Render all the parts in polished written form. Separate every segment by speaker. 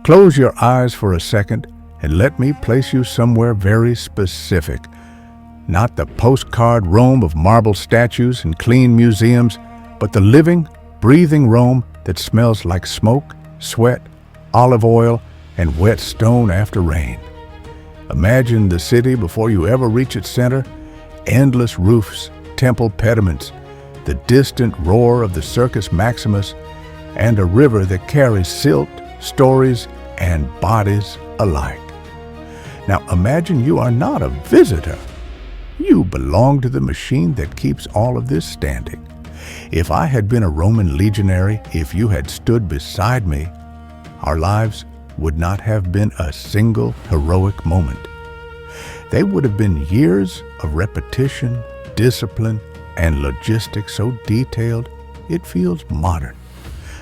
Speaker 1: Close your eyes for a second and let me place you somewhere very specific. Not the postcard Rome of marble statues and clean museums, but the living, breathing Rome that smells like smoke, sweat, olive oil, and wet stone after rain. Imagine the city before you ever reach its center, endless roofs, temple pediments, the distant roar of the Circus Maximus, and a river that carries silt, stories, and bodies alike. Now imagine you are not a visitor. You belong to the machine that keeps all of this standing. If I had been a Roman legionary, if you had stood beside me, our lives would not have been a single heroic moment. They would have been years of repetition, discipline, and logistics so detailed it feels modern.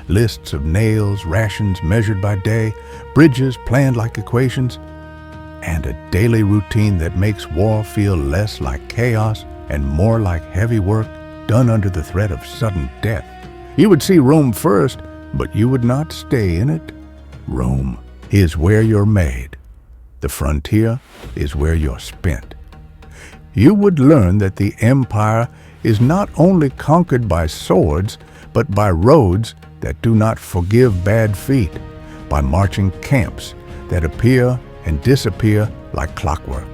Speaker 1: Lists of nails, rations measured by day, bridges planned like equations, and a daily routine that makes war feel less like chaos and more like heavy work done under the threat of sudden death. You would see Rome first, but you would not stay in it. Rome is where you're made. The frontier is where you're spent. You would learn that the empire is not only conquered by swords, but by roads that do not forgive bad feet, by marching camps that appear and disappear like clockwork,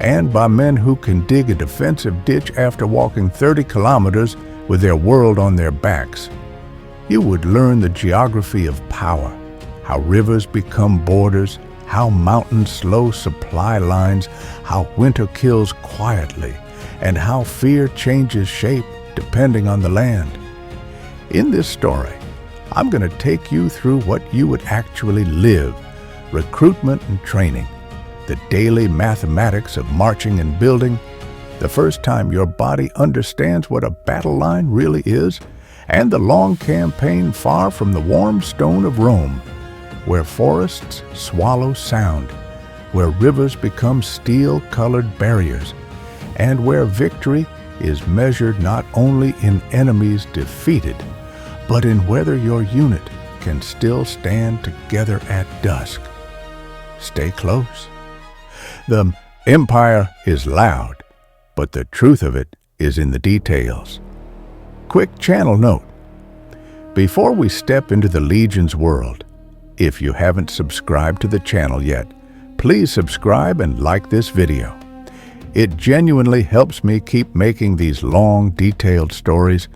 Speaker 1: and by men who can dig a defensive ditch after walking 30 kilometers with their world on their backs. You would learn the geography of power, how rivers become borders, how mountains slow supply lines, how winter kills quietly, and how fear changes shape depending on the land. In this story, I'm going to take you through what you would actually live: recruitment and training, the daily mathematics of marching and building, the first time your body understands what a battle line really is, and the long campaign far from the warm stone of Rome, where forests swallow sound, where rivers become steel-colored barriers, and where victory is measured not only in enemies defeated, but in whether your unit can still stand together at dusk. Stay close. The empire is loud, but the truth of it is in the details. Quick channel note. Before we step into the Legion's world, if you haven't subscribed to the channel yet, please subscribe and like this video. It genuinely helps me keep making these long, detailed stories,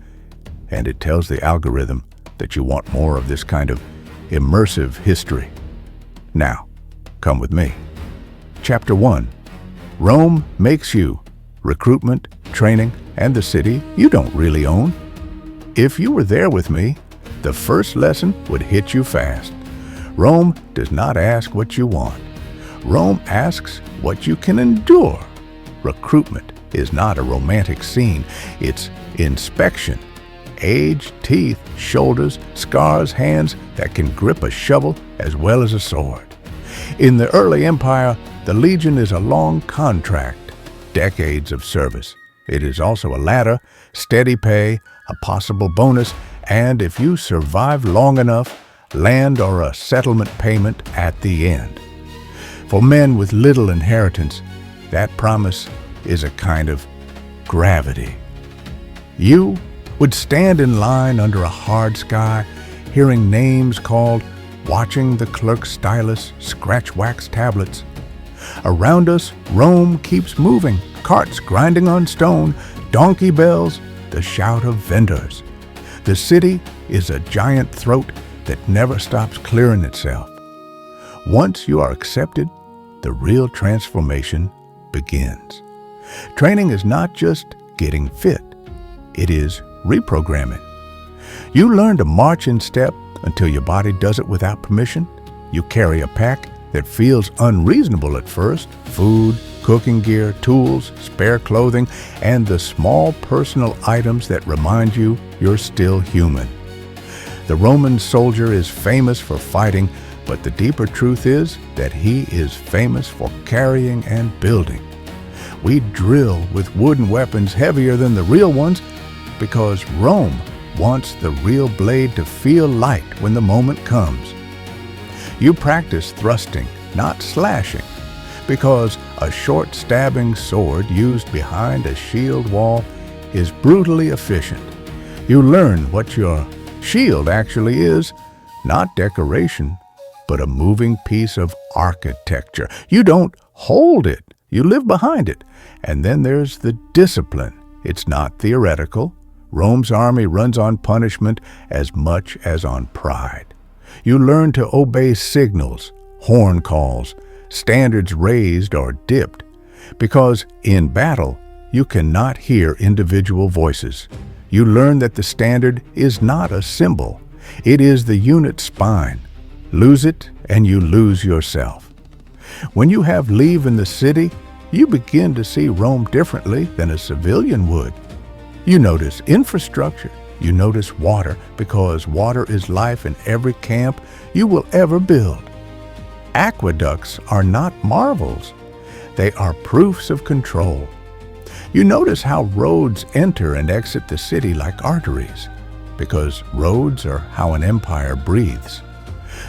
Speaker 1: and it tells the algorithm that you want more of this kind of immersive history. Now, come with me. Chapter 1. Rome makes you. Recruitment, training, and the city you don't really own. If you were there with me, the first lesson would hit you fast. Rome does not ask what you want. Rome asks what you can endure. Recruitment is not a romantic scene. It's inspection. Age, teeth, shoulders, scars, hands that can grip a shovel as well as a sword. In the early empire, the Legion is a long contract, decades of service. It is also a ladder, steady pay, a possible bonus, and if you survive long enough, land or a settlement payment at the end. For men with little inheritance, that promise is a kind of gravity. You would stand in line under a hard sky, hearing names called, watching the clerk's stylus scratch wax tablets. Around us, Rome keeps moving, carts grinding on stone, donkey bells, the shout of vendors. The city is a giant throat that never stops clearing itself. Once you are accepted, the real transformation begins. Training is not just getting fit, it is reprogramming. You learn to march in step until your body does it without permission. You carry a pack that feels unreasonable at first: food, cooking gear, tools, spare clothing, and the small personal items that remind you you're still human. The Roman soldier is famous for fighting, but the deeper truth is that he is famous for carrying and building. We drill with wooden weapons heavier than the real ones because Rome wants the real blade to feel light when the moment comes. You practice thrusting, not slashing, because a short stabbing sword used behind a shield wall is brutally efficient. You learn what your shield actually is, not decoration, but a moving piece of architecture. You don't hold it, you live behind it. And then there's the discipline. It's not theoretical. Rome's army runs on punishment as much as on pride. You learn to obey signals, horn calls, standards raised or dipped, because in battle, you cannot hear individual voices. You learn that the standard is not a symbol. It is the unit spine. Lose it, and you lose yourself. When you have leave in the city, you begin to see Rome differently than a civilian would. You notice infrastructure. You notice water, because water is life in every camp you will ever build. Aqueducts are not marvels. They are proofs of control. You notice how roads enter and exit the city like arteries, because roads are how an empire breathes.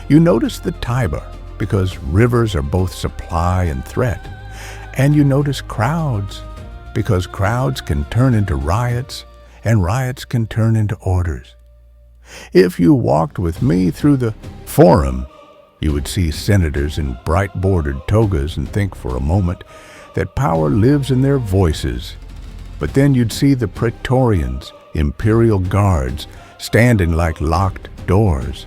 Speaker 1: You notice the Tiber, because rivers are both supply and threat. And you notice crowds, because crowds can turn into riots, and riots can turn into orders. If you walked with me through the Forum, you would see senators in bright-bordered togas and think for a moment that power lives in their voices. But then you'd see the praetorians, imperial guards, standing like locked doors.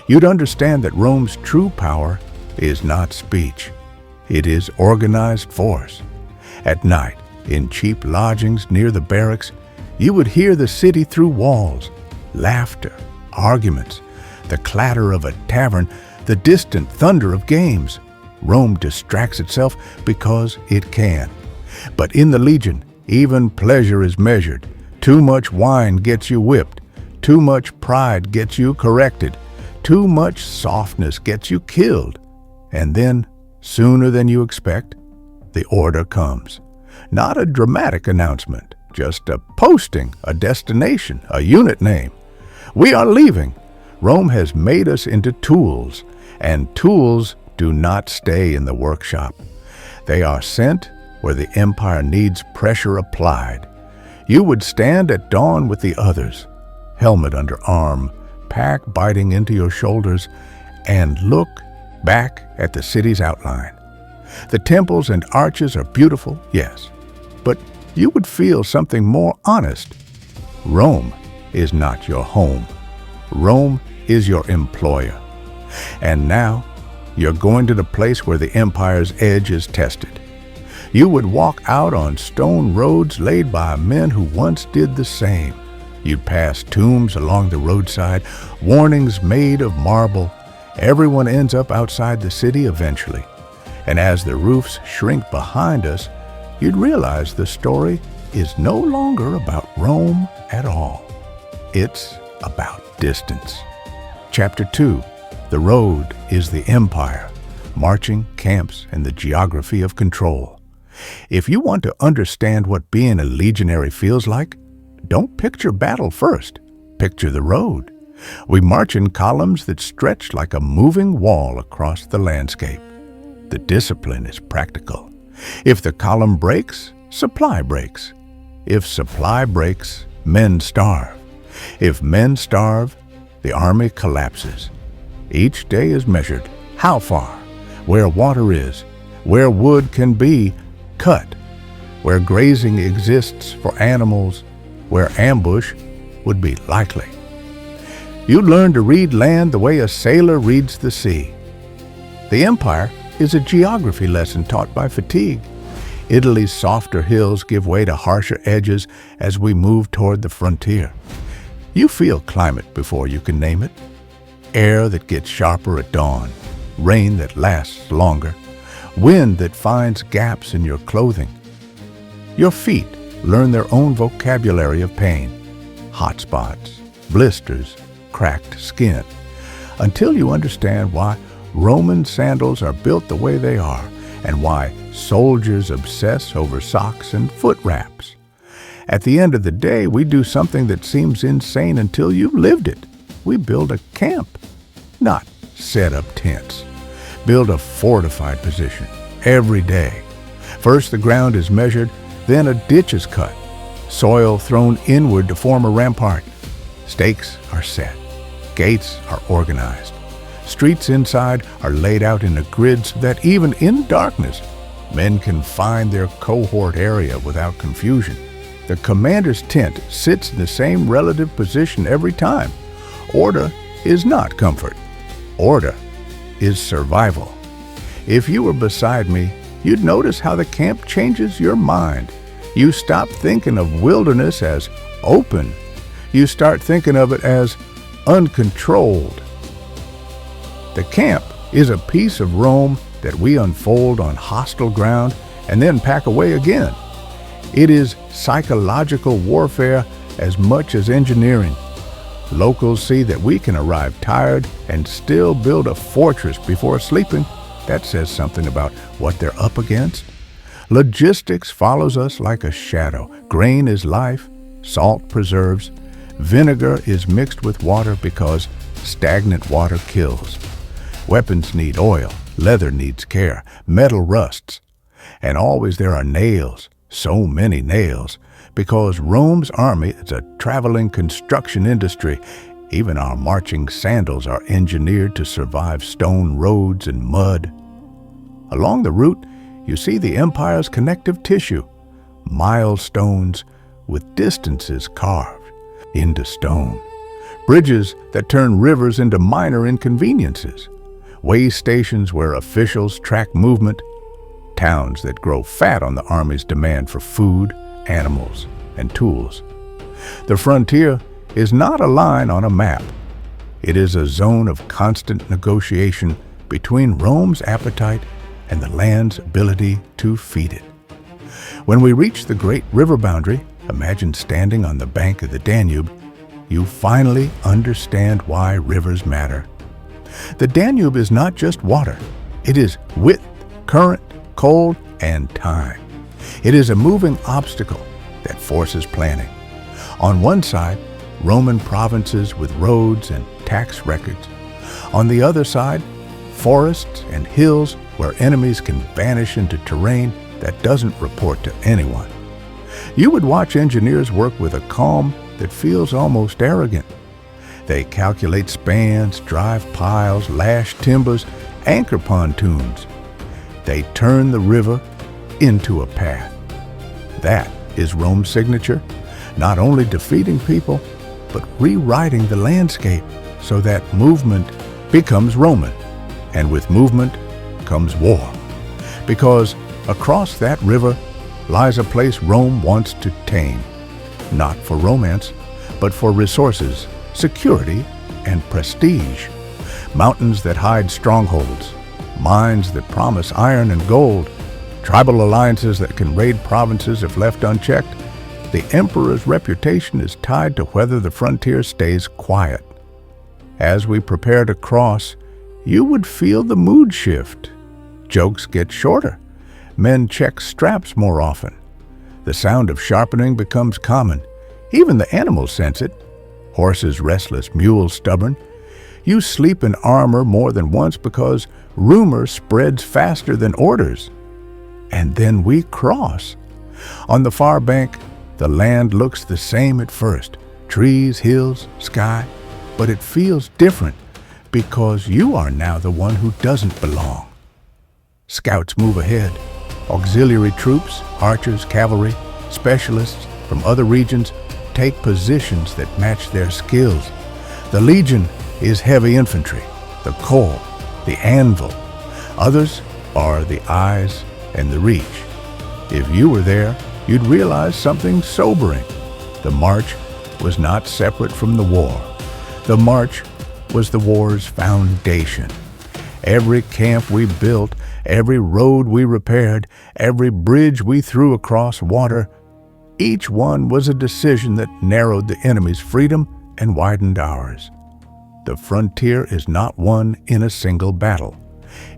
Speaker 1: You'd understand that Rome's true power is not speech. It is organized force. At night, in cheap lodgings near the barracks, you would hear the city through walls, laughter, arguments, the clatter of a tavern, the distant thunder of games. Rome distracts itself because it can. But in the Legion, even pleasure is measured. Too much wine gets you whipped. Too much pride gets you corrected. Too much softness gets you killed. And then, sooner than you expect, the order comes. Not a dramatic announcement, just a posting, a destination, a unit name. We are leaving. Rome has made us into tools, and tools do not stay in the workshop. They are sent where the empire needs pressure applied. You would stand at dawn with the others, helmet under arm, pack biting into your shoulders, and look back at the city's outline. The temples and arches are beautiful, yes, but you would feel something more honest. Rome is not your home. Rome is your employer. And now, you're going to the place where the empire's edge is tested. You would walk out on stone roads laid by men who once did the same. You'd pass tombs along the roadside, warnings made of marble. Everyone ends up outside the city eventually. And as the roofs shrink behind us, you'd realize the story is no longer about Rome at all. It's about distance. Chapter 2. The road is the empire, marching, camps, and the geography of control. If you want to understand what being a legionary feels like, don't picture battle first. Picture the road. We march in columns that stretch like a moving wall across the landscape. The discipline is practical. If the column breaks, supply breaks. If supply breaks, men starve. If men starve, the army collapses. Each day is measured. How far? Where water is, where wood can be cut, where grazing exists for animals, where ambush would be likely. You learn to read land the way a sailor reads the sea. The empire is a geography lesson taught by fatigue. Italy's softer hills give way to harsher edges as we move toward the frontier. You feel climate before you can name it. Air that gets sharper at dawn, rain that lasts longer, wind that finds gaps in your clothing. Your feet learn their own vocabulary of pain, hot spots, blisters, cracked skin, until you understand why Roman sandals are built the way they are and why soldiers obsess over socks and foot wraps. At the end of the day, we do something that seems insane until you've lived it. We build a camp, not set up tents. Build a fortified position every day. First the ground is measured, then a ditch is cut. Soil thrown inward to form a rampart. Stakes are set. Gates are organized. Streets inside are laid out in a grid so that even in darkness, men can find their cohort area without confusion. The commander's tent sits in the same relative position every time. Order is not comfort. Order is survival. If you were beside me, you'd notice how the camp changes your mind. You stop thinking of wilderness as open. You start thinking of it as uncontrolled. The camp is a piece of Rome that we unfold on hostile ground and then pack away again. It is psychological warfare as much as engineering. Locals see that we can arrive tired and still build a fortress before sleeping. That says something about what they're up against. Logistics follows us like a shadow. Grain is life, salt preserves, vinegar is mixed with water because stagnant water kills. Weapons need oil, leather needs care, metal rusts. And always there are nails, so many nails, because Rome's army is a traveling construction industry. Even our marching sandals are engineered to survive stone roads and mud. Along the route, you see the empire's connective tissue, milestones with distances carved into stone, bridges that turn rivers into minor inconveniences, way stations where officials track movement, towns that grow fat on the army's demand for food, animals, and tools. The frontier is not a line on a map. It is a zone of constant negotiation between Rome's appetite and the land's ability to feed it. When we reach the great river boundary, imagine standing on the bank of the Danube, you finally understand why rivers matter. The Danube is not just water. It is width, current, cold, and time. It is a moving obstacle that forces planning. On one side, Roman provinces with roads and tax records. On the other side, forests and hills where enemies can vanish into terrain that doesn't report to anyone. You would watch engineers work with a calm that feels almost arrogant. They calculate spans, drive piles, lash timbers, anchor pontoons. They turn the river into a path. That is Rome's signature, not only defeating people, but rewriting the landscape so that movement becomes Roman, and with movement comes war. Because across that river lies a place Rome wants to tame, not for romance, but for resources, security, and prestige. Mountains that hide strongholds, mines that promise iron and gold, tribal alliances that can raid provinces if left unchecked. The emperor's reputation is tied to whether the frontier stays quiet. As we prepare to cross, you would feel the mood shift. Jokes get shorter. Men check straps more often. The sound of sharpening becomes common. Even the animals sense it. Horses restless, mules stubborn. You sleep in armor more than once because rumor spreads faster than orders. And then we cross. On the far bank, the land looks the same at first. Trees, hills, sky. But it feels different because you are now the one who doesn't belong. Scouts move ahead. Auxiliary troops, archers, cavalry, specialists from other regions take positions that match their skills. The legion is heavy infantry, the corps, the anvil. Others are the eyes and the reach. If you were there, you'd realize something sobering. The march was not separate from the war. The march was the war's foundation. Every camp we built, every road we repaired, every bridge we threw across water, each one was a decision that narrowed the enemy's freedom and widened ours. The frontier is not won in a single battle.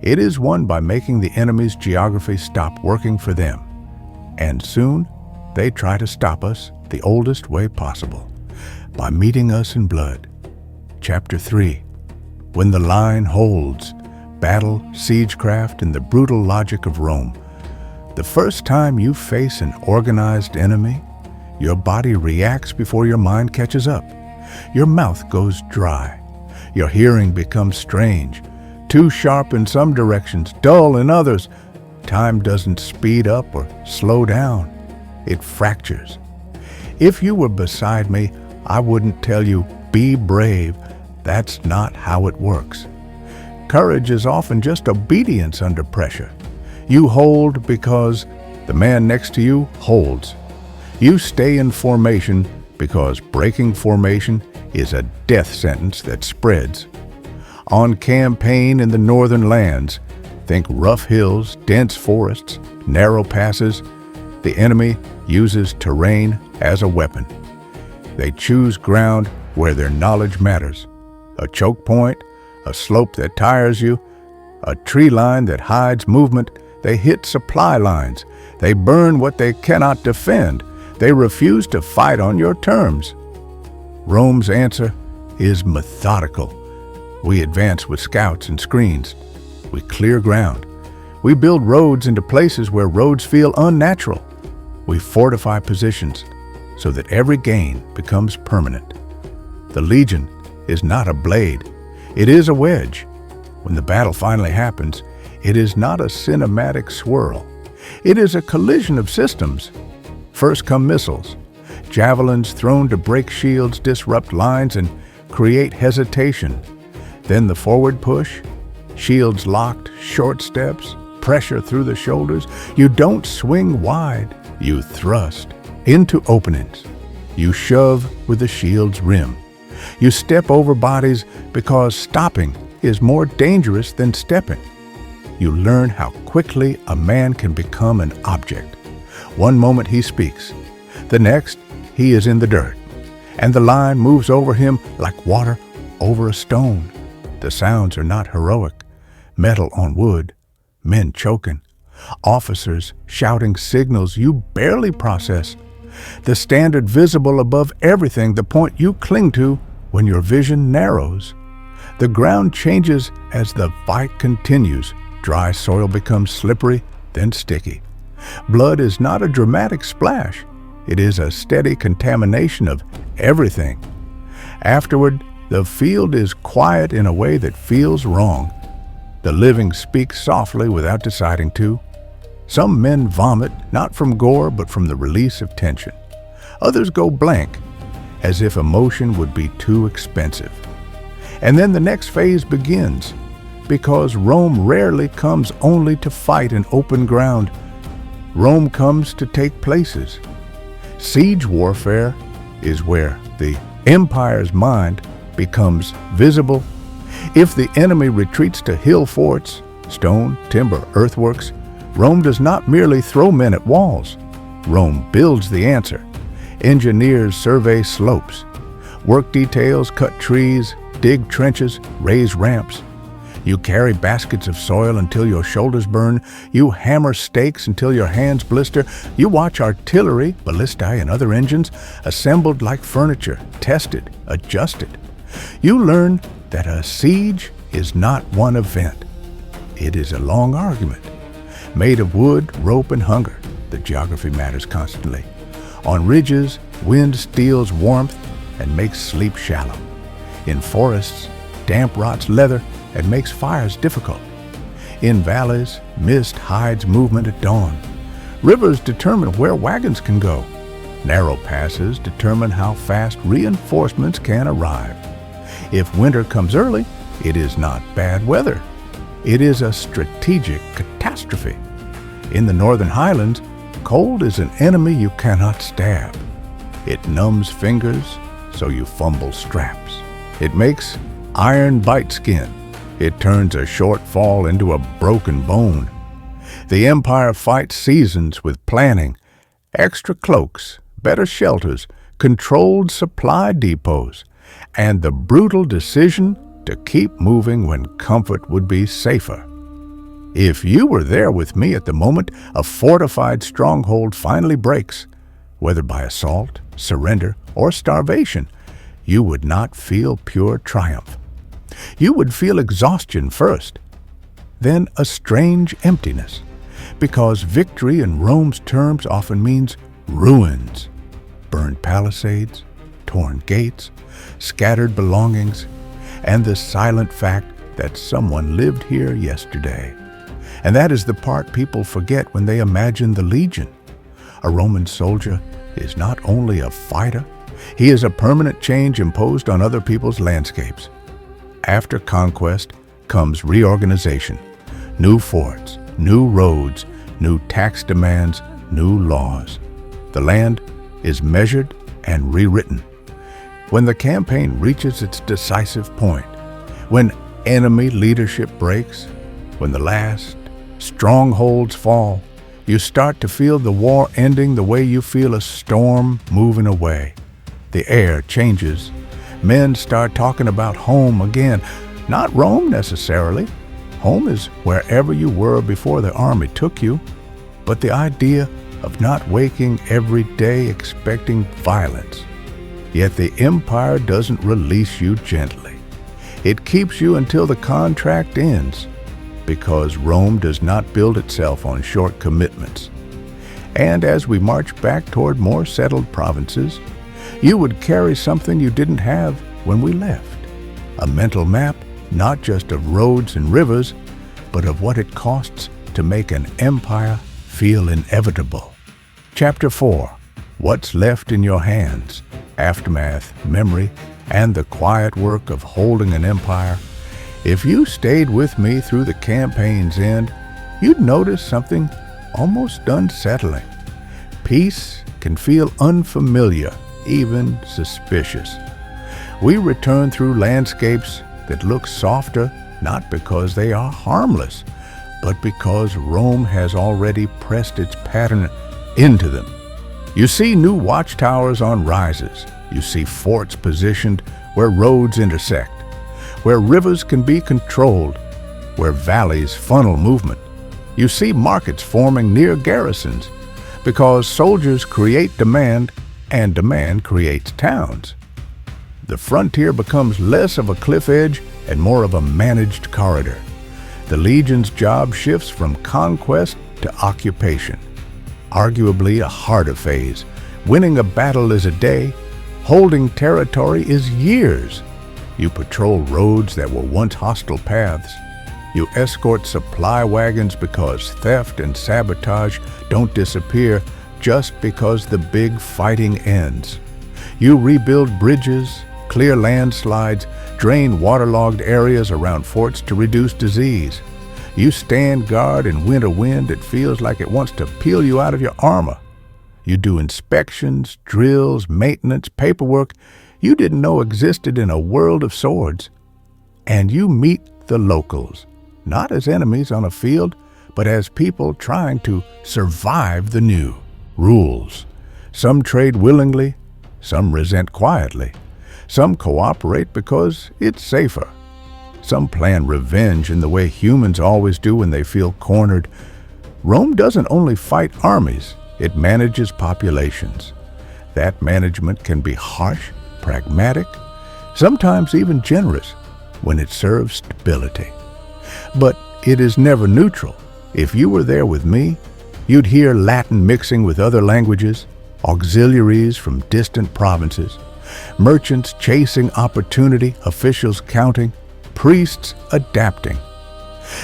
Speaker 1: It is won by making the enemy's geography stop working for them. And soon, they try to stop us the oldest way possible, by meeting us in blood. Chapter 3. when the line holds, battle, siegecraft, and the brutal logic of Rome. The first time you face an organized enemy, your body reacts before your mind catches up. Your mouth goes dry. Your hearing becomes strange, too sharp in some directions, dull in others. Time doesn't speed up or slow down. It fractures. If you were beside me, I wouldn't tell you, be brave. That's not how it works. Courage is often just obedience under pressure. You hold because the man next to you holds. You stay in formation because breaking formation is a death sentence that spreads. On campaign in the northern lands, think rough hills, dense forests, narrow passes. The enemy uses terrain as a weapon. They choose ground where their knowledge matters. A choke point, a slope that tires you, a tree line that hides movement. They hit supply lines. They burn what they cannot defend. They refuse to fight on your terms. Rome's answer is methodical. We advance with scouts and screens. We clear ground. We build roads into places where roads feel unnatural. We fortify positions so that every gain becomes permanent. The legion is not a blade. It is a wedge. When the battle finally happens, it is not a cinematic swirl. It is a collision of systems. First come missiles. Javelins thrown to break shields, disrupt lines, and create hesitation. Then the forward push. Shields locked, short steps, pressure through the shoulders. You don't swing wide. You thrust into openings. You shove with the shield's rim. You step over bodies because stopping is more dangerous than stepping. You learn how quickly a man can become an object. One moment he speaks, the next he is in the dirt, and the line moves over him like water over a stone. The sounds are not heroic. Metal on wood, men choking, officers shouting signals you barely process. The standard visible above everything, the point you cling to when your vision narrows. The ground changes as the fight continues. Dry soil becomes slippery, then sticky. Blood is not a dramatic splash. It is a steady contamination of everything. Afterward, the field is quiet in a way that feels wrong. The living speak softly without deciding to. Some men vomit, not from gore, but from the release of tension. Others go blank, as if emotion would be too expensive. And then the next phase begins, because Rome rarely comes only to fight in open ground. Rome comes to take places. Siege warfare is where the empire's mind becomes visible. If the enemy retreats to hill forts, stone, timber, earthworks, Rome does not merely throw men at walls. Rome builds the answer. Engineers survey slopes. Work details cut trees, dig trenches, raise ramps. You carry baskets of soil until your shoulders burn. You hammer stakes until your hands blister. You watch artillery, ballistae, and other engines assembled like furniture, tested, adjusted. You learn that a siege is not one event. It is a long argument, made of wood, rope, and hunger. The geography matters constantly. On ridges, wind steals warmth and makes sleep shallow. In forests, damp rots leather and makes fires difficult. In valleys, mist hides movement at dawn. Rivers determine where wagons can go. Narrow passes determine how fast reinforcements can arrive. If winter comes early, it is not bad weather. It is a strategic catastrophe. In the northern highlands, cold is an enemy you cannot stab. It numbs fingers, so you fumble straps. It makes iron bite skin. It turns a short fall into a broken bone. The empire fights seasons with planning, extra cloaks, better shelters, controlled supply depots, and the brutal decision to keep moving when comfort would be safer. If you were there with me at the moment a fortified stronghold finally breaks, whether by assault, surrender, or starvation, you would not feel pure triumph. you would feel exhaustion first, then a strange emptiness, because victory in Rome's terms often means ruins, burned palisades, torn gates, scattered belongings, and the silent fact that someone lived here yesterday. And that is the part people forget when they imagine the legion. A Roman soldier is not only a fighter, he is a permanent change imposed on other people's landscapes. After conquest comes reorganization, new forts, new roads, new tax demands, new laws. The land is measured and rewritten. When the campaign reaches its decisive point, when enemy leadership breaks, when the last strongholds fall, you start to feel the war ending the way you feel a storm moving away. The air changes. Men start talking about home again. Not Rome necessarily. Home is wherever you were before the army took you. But the idea of not waking every day expecting violence. Yet the empire doesn't release you gently. It keeps you until the contract ends, because Rome does not build itself on short commitments. And as we march back toward more settled provinces, you would carry something you didn't have when we left. A mental map, not just of roads and rivers, but of what it costs to make an empire feel inevitable. Chapter 4. What's left in your hands? Aftermath, memory, and the quiet work of holding an empire. If you stayed with me through the campaign's end, you'd notice something almost unsettling. Peace can feel unfamiliar, even suspicious. We return through landscapes that look softer, not because they are harmless, but because Rome has already pressed its pattern into them. You see new watchtowers on rises. You see forts positioned where roads intersect, where rivers can be controlled, where valleys funnel movement. You see markets forming near garrisons, because soldiers create demand, and demand creates towns. The frontier becomes less of a cliff edge and more of a managed corridor. The legion's job shifts from conquest to occupation. Arguably a harder phase. Winning a battle is a day, holding territory is years. You patrol roads that were once hostile paths. You escort supply wagons because theft and sabotage don't disappear just because the big fighting ends. You rebuild bridges, clear landslides, drain waterlogged areas around forts to reduce disease. You stand guard in winter wind that feels like it wants to peel you out of your armor. You do inspections, drills, maintenance, paperwork you didn't know existed in a world of swords. And you meet the locals, not as enemies on a field, but as people trying to survive the new rules. Some trade willingly, some resent quietly, some cooperate because it's safer. Some plan revenge in the way humans always do when they feel cornered. Rome doesn't only fight armies, it manages populations. That management can be harsh, pragmatic, sometimes even generous when it serves stability. But it is never neutral. If you were there with me, you'd hear Latin mixing with other languages, auxiliaries from distant provinces, merchants chasing opportunity, officials counting, priests adapting.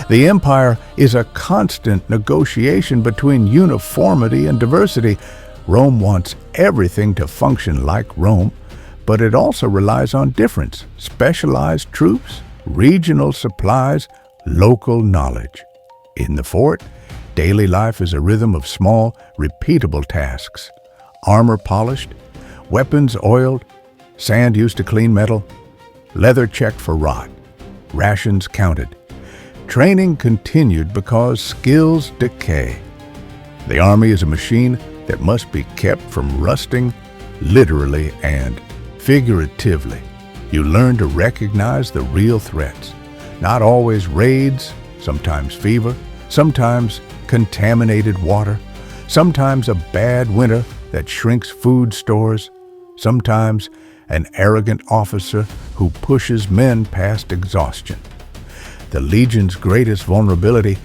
Speaker 1: The empire is a constant negotiation between uniformity and diversity. Rome wants everything to function like Rome, but it also relies on difference, specialized troops, regional supplies, local knowledge. In the fort, daily life is a rhythm of small, repeatable tasks. Armor polished, weapons oiled, sand used to clean metal, leather checked for rot, rations counted. Training continued because skills decay. The army is a machine that must be kept from rusting, literally and figuratively. You learn to recognize the real threats. Not always raids, sometimes fever, sometimes contaminated water, sometimes a bad winter that shrinks food stores, sometimes an arrogant officer who pushes men past exhaustion. The Legion's greatest vulnerability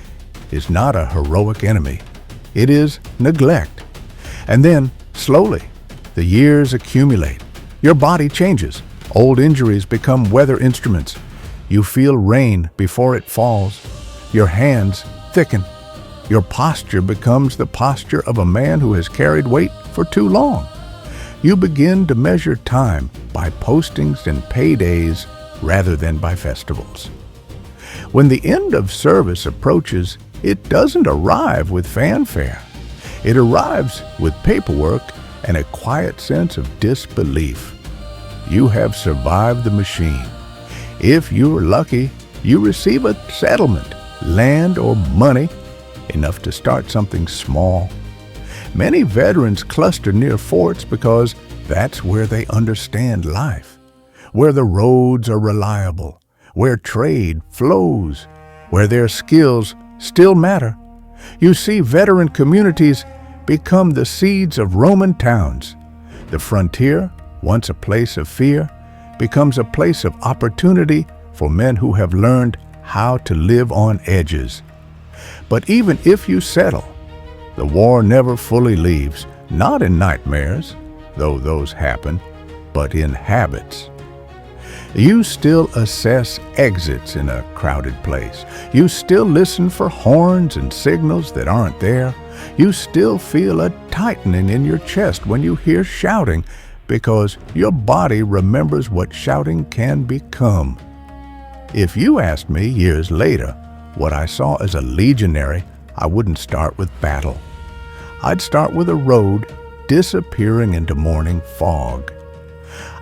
Speaker 1: is not a heroic enemy. It is neglect. And then, slowly, the years accumulate. Your body changes. Old injuries become weather instruments. You feel rain before it falls. Your hands thicken. Your posture becomes the posture of a man who has carried weight for too long. You begin to measure time by postings and paydays rather than by festivals. When the end of service approaches, it doesn't arrive with fanfare. It arrives with paperwork and a quiet sense of disbelief. You have survived the machine. If you're lucky, you receive a settlement, land or money, enough to start something small. Many veterans cluster near forts because that's where they understand life, where the roads are reliable, where trade flows, where their skills still matter. You see, veteran communities become the seeds of Roman towns. The frontier, once a place of fear, becomes a place of opportunity for men who have learned how to live on edges. But even if you settle, the war never fully leaves, not in nightmares, though those happen, but in habits. You still assess exits in a crowded place. You still listen for horns and signals that aren't there. You still feel a tightening in your chest when you hear shouting, because your body remembers what shouting can become. If you asked me years later what I saw as a legionary, I wouldn't start with battle. I'd start with a road disappearing into morning fog.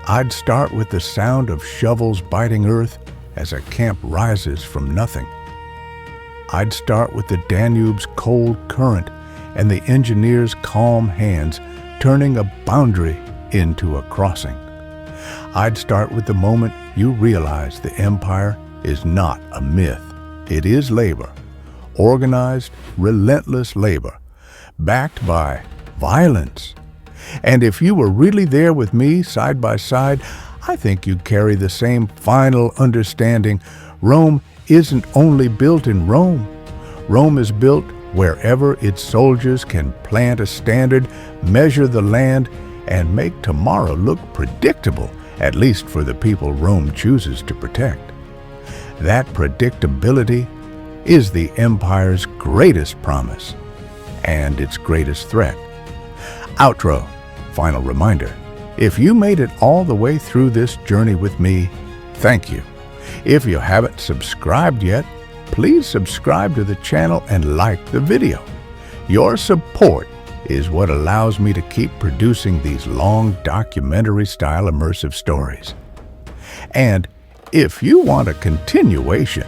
Speaker 1: I'd start with the sound of shovels biting earth as a camp rises from nothing. I'd start with the Danube's cold current and the engineer's calm hands turning a boundary into a crossing. I'd start with the moment you realize the empire is not a myth. It is labor, organized, relentless labor, backed by violence. And if you were really there with me side by side, I think you'd carry the same final understanding. Rome isn't only built in Rome. Rome is built wherever its soldiers can plant a standard, measure the land, and make tomorrow look predictable, at least for the people Rome chooses to protect. That predictability is the empire's greatest promise and its greatest threat. Outro. Final reminder. If you made it all the way through this journey with me, thank you. If you haven't subscribed yet, please subscribe to the channel and like the video. Your support is what allows me to keep producing these long documentary-style immersive stories. And if you want a continuation,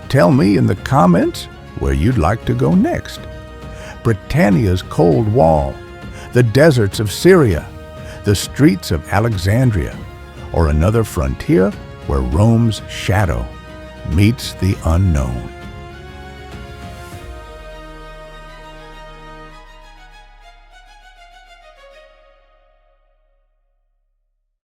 Speaker 1: tell me in the comments where you'd like to go next. Britannia's cold wall, the deserts of Syria, the streets of Alexandria, or another frontier where Rome's shadow meets the unknown.